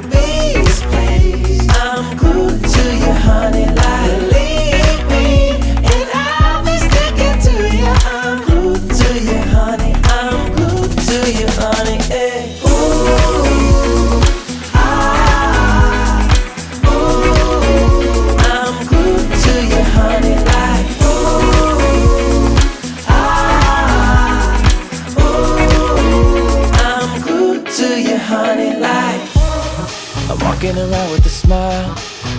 please, please. I'm glued to you, honey, like believe me, and I'll be sticking to you. I'm glued to you, honey. I'm glued to you, honey. Hey. Ooh, ah, ooh. I'm glued to you, honey, like ooh, ah, ooh. I'm glued to you, honey, like. I'm walking around with a smile.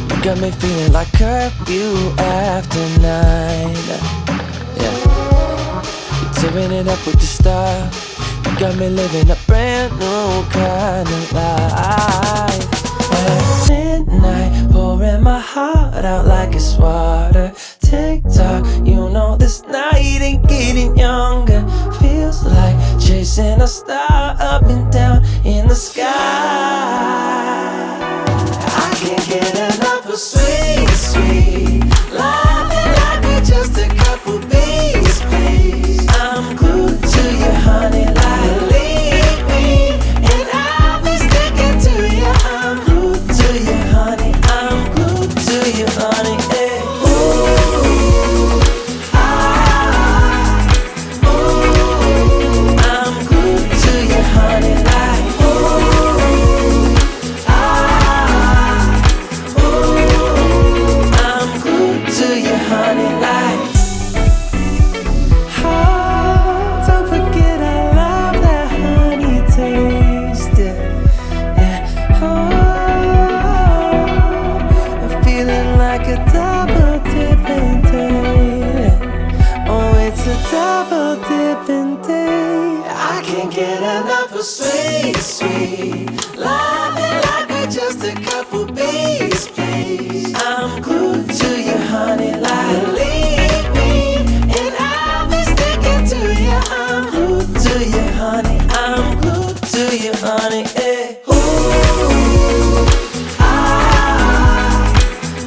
You got me feeling like curfew after 9. Yeah, you're tearing it up with your style. You got me living a brand new kind of life. At midnight, pouring my heart out like it's water. Tick-tock, you know this night ain't getting younger. Feels like chasing a star up and down in the sky. I can't get enough of sweet, sweet loving like we're just a couple double dipping day. I can't get enough of sweet, sweet loving like we're just a couple bees, please. I'm glued to you, honey, like believe me, and I'll be sticking to you. I'm glued to you, honey. I'm glued to you, honey. Eh. Ooh, ah,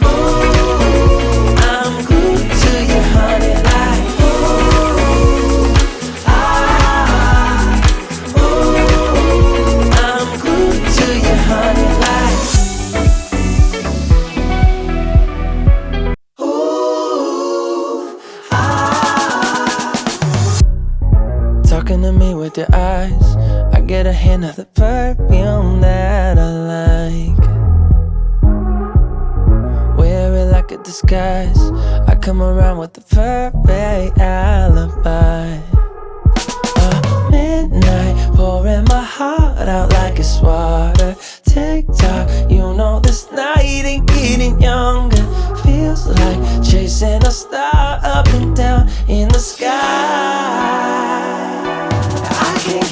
ooh, I'm glued to you, honey, like ooh, ah, ooh, I'm glued to you, honey, like ooh, ah. Talking to me with your eyes, I get a hint of the perfume that I like. Wear it like a disguise, I come around with the perfect alibi. Midnight, pouring my heart out like it's water. Tick-tock, you know this night ain't getting younger. Feels like chasing a star up and down in the sky.